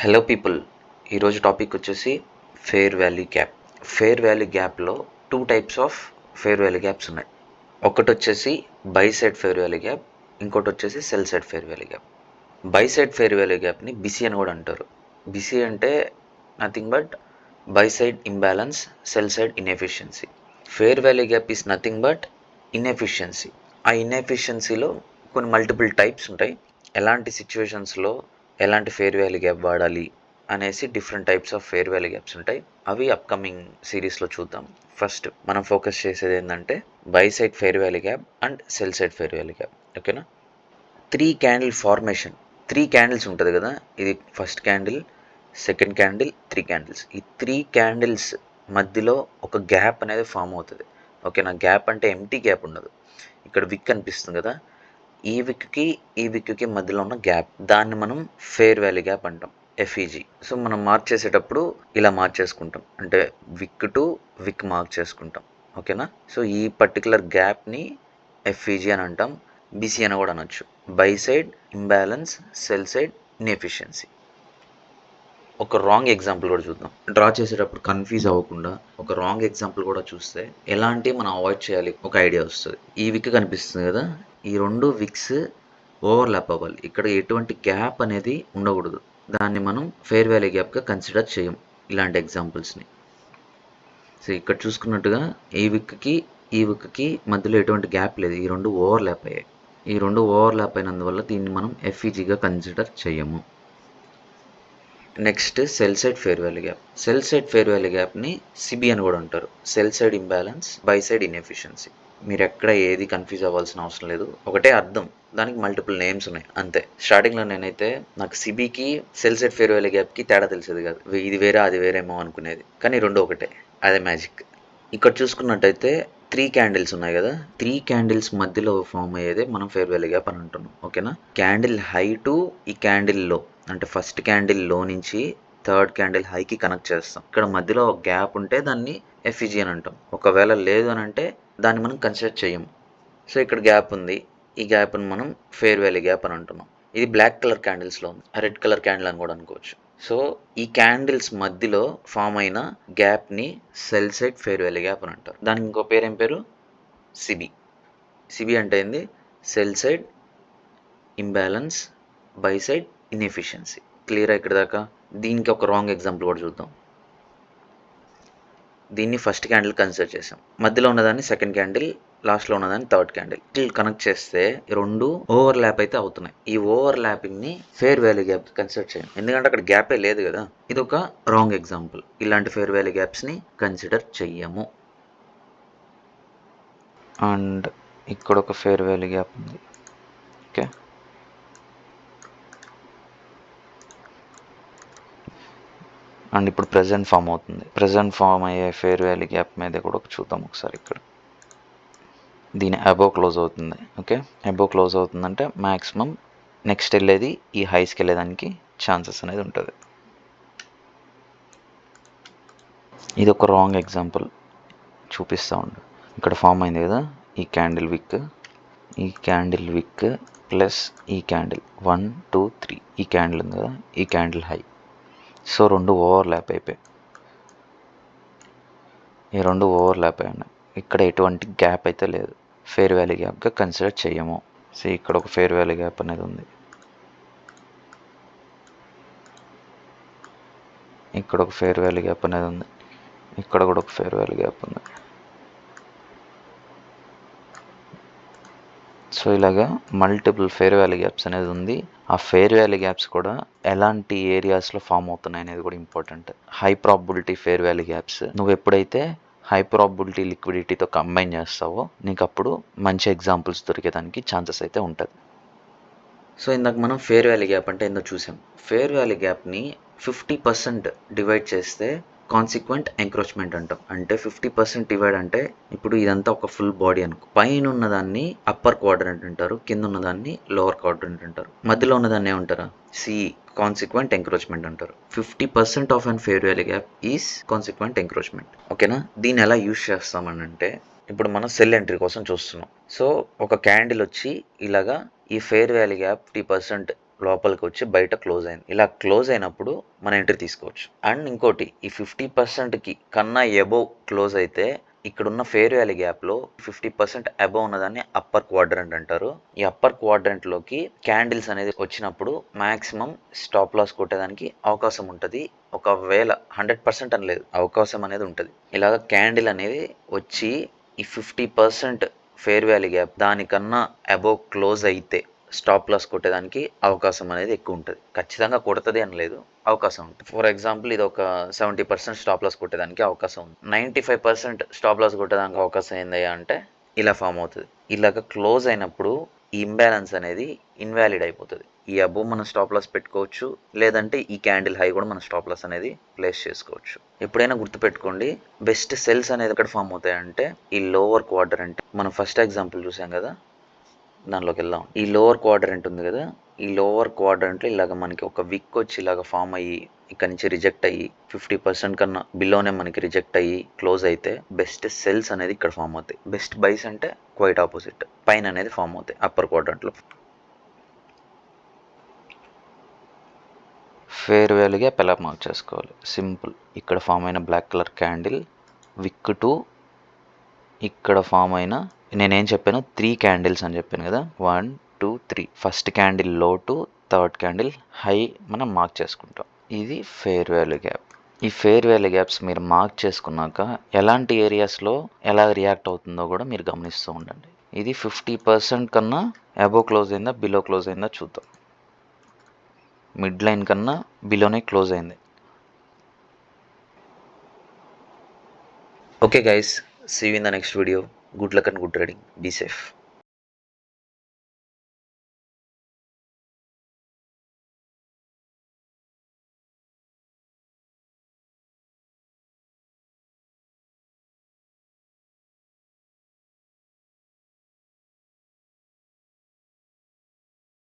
Hello people, ఈరోజు topic వచ్చేసి fair value gap. Fair value గ్యాప్లో two types of fair value gaps ఉన్నాయి. ఒకటి వచ్చేసి buy side fair value gap, ఇంకోటి వచ్చేసి sell side fair value gap. Buy side fair value గ్యాప్ని BC అని కూడా అంటారు. బిసి అంటే nothing but buy side imbalance, sell side inefficiency. Fair value gap is nothing but inefficiency. ఆ ఇన్ఎఫిషియన్సీలో కొన్ని మల్టిపుల్ టైప్స్ ఉంటాయి. ఎలాంటి సిచ్యువేషన్స్లో ఎలాంటి ఫేర్ వాల్యూ గ్యాప్ వాడాలి అనేసి different types of fair value gaps ఉంటాయి. అవి అప్కమింగ్ సిరీస్లో చూద్దాం. ఫస్ట్ మనం ఫోకస్ చేసేది ఏంటంటే by side fair value gap and cell side fair value gap. ఓకేనా? 3 క్యాండిల్ ఫార్మేషన్, 3 క్యాండిల్స్ ఉంటుంది కదా, ఇది first candle, second candle, 3 candles. ఈ 3 క్యాండిల్స్ మధ్యలో ఒక గ్యాప్ అనేది ఫామ్ అవుతుంది. ఓకేనా? గ్యాప్ అంటే ఎంటీ గ్యాప్ ఉండదు. ఇక్కడ విక్ కనిపిస్తుంది కదా, ఈ విక్కి మధ్యలో ఉన్న గ్యాప్, దాన్ని మనం ఫేర్ వాల్యూ గ్యాప్ అంటాం, ఎఫ్ఈజీ. సో మనం మార్క్ చేసేటప్పుడు ఇలా మార్క్ చేసుకుంటాం, అంటే విక్ టు విక్ మార్క్ చేసుకుంటాం. ఓకేనా? సో ఈ పర్టికులర్ గ్యాప్ని ఎఫ్ఈజీ అని అంటాం. బీసీ అని కూడా అనొచ్చు. By side imbalance, sell side inefficiency. ఒక రాంగ్ ఎగ్జాంపుల్ కూడా చూద్దాం. డ్రా చేసేటప్పుడు కన్ఫ్యూజ్ అవ్వకుండా ఒక రాంగ్ ఎగ్జాంపుల్ కూడా చూస్తే ఎలాంటి మనం అవాయిడ్ చేయాలి ఒక ఐడియా వస్తుంది. ఈ విక్ కనిపిస్తుంది కదా, ఈ రెండు విక్స్ ఓవర్లాప్ అవ్వాలి. ఇక్కడ ఎటువంటి గ్యాప్ అనేది ఉండకూడదు. దాన్ని మనం ఫేర్ వాల్యూ గ్యాప్గా కన్సిడర్ చేయం ఇలాంటి ఎగ్జాంపుల్స్ని. సో ఇక్కడ చూసుకున్నట్టుగా ఈ విక్కి మధ్యలో ఎటువంటి గ్యాప్ లేదు, ఈ రెండు ఓవర్లాప్ అయ్యాయి. ఈ రెండు ఓవర్లాప్ అయినందువల్ల దీన్ని మనం ఎఫ్ఈజీగా కన్సిడర్ చేయము. Next sell side fair value gap. Sell side fair value గ్యాప్ని సిబి అని కూడా అంటారు. Sell side imbalance, buy side inefficiency. మీరు ఎక్కడ ఏది కన్ఫ్యూజ్ అవ్వాల్సిన అవసరం లేదు, ఒకటే అర్థం, దానికి మల్టిపుల్ నేమ్స్ ఉన్నాయి అంతే. స్టార్టింగ్లో నేనైతే నాకు సిబికి సెల్ సైడ్ ఫేర్ వాల్యూ గ్యాప్కి తేడా తెలిసేది కాదు, ఇది వేరే అది వేరేమో అనుకునేది. కానీ రెండు ఒకటే, అదే మ్యాజిక్. ఇక్కడ చూసుకున్నట్టయితే 3 క్యాండిల్స్ ఉన్నాయి కదా, 3 క్యాండిల్స్ మధ్యలో ఫామ్ అయ్యేదే మనం ఫేర్ వాల్యూ గ్యాప్ అని అంటున్నాం. ఓకేనా? క్యాండిల్ హై టు ఈ క్యాండిల్ లో, అంటే ఫస్ట్ క్యాండిల్ లో నుంచి థర్డ్ క్యాండిల్ హైకి కనెక్ట్ చేస్తాం. ఇక్కడ మధ్యలో గ్యాప్ ఉంటే దాన్ని ఎఫ్ఈజీ అని అంటాం. ఒకవేళ లేదు అని అంటే దాన్ని మనం కన్సిడర్ చేయము. సో ఇక్కడ గ్యాప్ ఉంది, ఈ గ్యాప్ని మనం ఫేర్ వాల్యూ గ్యాప్ అని అంటున్నాం. ఇది బ్లాక్ కలర్ క్యాండిల్స్లో ఉంది, రెడ్ కలర్ క్యాండిల్ అని కూడా అనుకోవచ్చు. సో ఈ క్యాండిల్స్ మధ్యలో ఫామ్ అయిన గ్యాప్ని sell side fair value gap అని అంటారు. దానికి ఇంకో పేరు ఏం పేరు? సిబి. సిబి అంటే ఏంది? Sell side imbalance, buy side inefficiency. క్లియరా ఇక్కడ దాకా? దీనికి ఒక రాంగ్ ఎగ్జాంపుల్ కూడా చూద్దాం. దీన్ని ఫస్ట్ క్యాండిల్ కన్సిడర్ చేసాం, మధ్యలో ఉన్నదాన్ని సెకండ్ క్యాండిల్, లాస్ట్లో ఉన్నదాన్ని థర్డ్ క్యాండిల్. కనెక్ట్ చేస్తే రెండు ఓవర్ ల్యాప్ అయితే అవుతున్నాయి. ఈ ఓవర్ ల్యాపింగ్ని ఫేర్ వాల్యూ గ్యాప్ కన్సిడర్ చేయం, ఎందుకంటే అక్కడ గ్యాపే లేదు కదా. ఇది ఒక రాంగ్ ఎగ్జాంపుల్. ఇలాంటి ఫేర్ వాల్యూ గ్యాప్స్ని కన్సిడర్ చెయ్యము. అండ్ ఇక్కడ ఒక ఫేర్ వాల్యూ గ్యాప్ ఉంది. ఓకే, అండ్ ఇప్పుడు ప్రెజెంట్ ఫామ్ అవుతుంది. ప్రెజెంట్ ఫామ్ అయ్యే ఫేర్ వాల్యూ గ్యాప్ మీద కూడా చూద్దాం ఒకసారి. ఇక్కడ దీని అబోవ్ క్లోజ్ అవుతుంది. ఓకే, అబోవ్ క్లోజ్ అవుతుందంటే మ్యాక్సిమం నెక్స్ట్ వెళ్ళేది ఈ హైస్కి వెళ్ళేదానికి ఛాన్సెస్ అనేది ఉంటుంది. ఇది ఒక రాంగ్ ఎగ్జాంపుల్ చూపిస్తూ ఉండు. ఇక్కడ ఫామ్ అయింది కదా ఈ క్యాండిల్ విక్ ప్లస్ ఈ క్యాండిల్ 1 2 3, ఈ క్యాండిల్ ఉంది కదా, ఈ క్యాండిల్ హై. సో రెండు ఓవర్లాప్ అయిపోయాయి. ఈ రెండు ఓవర్లాప్ అయ్యాయి. ఇక్కడ ఎటువంటి గ్యాప్ అయితే లేదు, ఫేర్ వాల్యూ గ్యాప్గా కన్సిడర్ చేయము. సో ఇక్కడ ఒక ఫేర్ వాల్యూ గ్యాప్ అనేది ఉంది, ఇక్కడ ఒక ఫేర్ వాల్యూ గ్యాప్ అనేది ఉంది, ఇక్కడ కూడా ఒక ఫేర్ వాల్యూ గ్యాప్ ఉంది. సో ఇలాగా మల్టిపుల్ ఫేర్ వాల్యూ గ్యాప్స్ అనేది ఉంది. ఆ ఫేర్ వాల్యూ గ్యాప్స్ కూడా ఎలాంటి ఏరియాస్లో ఫామ్ అవుతున్నాయి అనేది కూడా important. High probability fair value gaps నువ్వు ఎప్పుడైతే హై ప్రాబబిలిటీ లిక్విడిటీతో కంబైన్ చేస్తావో నీకు అప్పుడు మంచి ఎగ్జాంపుల్స్ దొరికేదానికి ఛాన్సెస్ అయితే ఉంటుంది. సో ఇందాక మనం ఫేర్ వాల్యూ గ్యాప్ అంటే ఏందో చూసాం. ఫేర్ వాల్యూ గ్యాప్ని 50% డివైడ్ చేస్తే కాన్సిక్వెంట్ ఎంక్రోచ్మెంట్ అంటాం. అంటే 50% డివైడ్ అంటే ఇప్పుడు ఇదంతా ఒక ఫుల్ బాడీ అనుకో, పైన ఉన్నదాన్ని అప్పర్ క్వాడ్రంట్ అంటారు, కింద ఉన్నదాన్ని లోవర్ క్వాడ్రంట్ అంటారు, మధ్యలో ఉన్నదాన్ని ఏమంటారా? సి కాన్సిక్వెంట్ ఎంక్రోచ్మెంట్ అంటారు. 50% of an fair value gap is consequent encroachment. ఓకేనా? దీన్ని ఎలా యూజ్ చేస్తామని అంటే ఇప్పుడు మనం సెల్ ఎంట్రీ కోసం చూస్తున్నాం. సో ఒక క్యాండిల్ వచ్చి ఇలాగా ఈ ఫేర్ వాల్యూ గ్యాప్ 50% లోపలికి వచ్చి బయట క్లోజ్ అయింది. ఇలా క్లోజ్ అయినప్పుడు మన ఎంట్రీ తీసుకోవచ్చు. అండ్ ఇంకోటి, ఈ 50%కి కన్నా అబోవ్ క్లోజ్ అయితే ఇక్కడున్న ఫేర్ వాల్యూ గ్యాప్లో 50% అబోవ్ ఉన్నదాన్ని అప్పర్ క్వాడ్రంట్ అంటారు. ఈ అప్పర్ క్వాడ్రంట్లోకి క్యాండిల్స్ అనేది వచ్చినప్పుడు మ్యాక్సిమం స్టాప్ లాస్ కొట్టేదానికి అవకాశం ఉంటుంది. ఒకవేళ 100% అని లేదు, అవకాశం అనేది ఉంటుంది. ఇలాగ క్యాండిల్ అనేది వచ్చి ఈ 50% ఫేర్ వాల్యూ గ్యాప్ దానికన్నా అబోవ్ క్లోజ్ అయితే స్టాప్ లాస్ కొట్టేదానికి అవకాశం అనేది ఎక్కువ ఉంటుంది. ఖచ్చితంగా కొడుతుంది అని లేదు, అవకాశం ఉంటుంది. ఫర్ ఎగ్జాంపుల్ ఇది ఒక 70% స్టాప్ లాస్ కొట్టేదానికి అవకాశం ఉంది. 95% స్టాప్ లాస్ కొట్టేదానికి అవకాశం ఏంది అంటే ఇలా ఫామ్ అవుతుంది. ఇలాగ క్లోజ్ అయినప్పుడు ఈ ఇంబ్యాలెన్స్ అనేది ఇన్వాలిడ్ అయిపోతుంది. ఈ అబోవ్ మనం స్టాప్ లాస్ పెట్టుకోవచ్చు, లేదంటే ఈ క్యాండిల్ హై కూడా మనం స్టాప్ లాస్ అనేది ప్లేస్ చేసుకోవచ్చు. ఎప్పుడైనా గుర్తుపెట్టుకోండి, బెస్ట్ సెల్స్ అనేది ఎక్కడ ఫామ్ అవుతాయంటే ఈ లోవర్ క్వాడ్రంట్. మనం ఫస్ట్ ఎగ్జాంపుల్ చూసాం కదా, దానిలోకి వెళ్దాం. ఈ లోవర్ క్వాడ్రంట్ ఉంది కదా, ఈ లోవర్ క్వాడ్రంట్లో ఇలాగ మనకి ఒక విక్ వచ్చి ఇలాగ ఫామ్ అయ్యి ఇక్కడ నుంచి రిజెక్ట్ అయ్యి 50% కన్నా బిలోనే మనకి రిజెక్ట్ అయ్యి క్లోజ్ అయితే బెస్ట్ సెల్స్ అనేది ఇక్కడ ఫామ్ అవుతాయి. బెస్ట్ బైస్ అంటే క్వైట్ ఆపోజిట్, పైన అనేది ఫామ్ అవుతాయి అప్పర్ క్వాడ్రంట్లో. ఫేర్ వాల్యూ గ్యాప్ ఎలా మార్క్ చేసుకోవాలి? సింపుల్. ఇక్కడ ఫామ్ అయిన బ్లాక్ కలర్ క్యాండిల్ విక్ టు ఇక్కడ ఫామ్ అయిన, నేనేం చెప్పాను, 3 క్యాండిల్స్ అని చెప్పాను కదా, 1 2 3. ఫస్ట్ క్యాండిల్ లో టు థర్డ్ క్యాండిల్ హై మనం మార్క్ చేసుకుంటాం. ఇది ఫేర్ వాల్యూ గ్యాప్. ఈ ఫేర్ వాల్యూ గ్యాప్స్ మీరు మార్క్ చేసుకున్నాక ఎలాంటి ఏరియాస్లో ఎలా రియాక్ట్ అవుతుందో కూడా మీరు గమనిస్తూ ఉండండి. ఇది 50% కన్నా అబోవ్ క్లోజ్ అయిందా బిలో క్లోజ్ అయిందా చూద్దాం. మిడ్ లైన్ కన్నా బిలోనే క్లోజ్ అయింది. Okay guys, see you in the next video. Good luck and good trading. Be safe.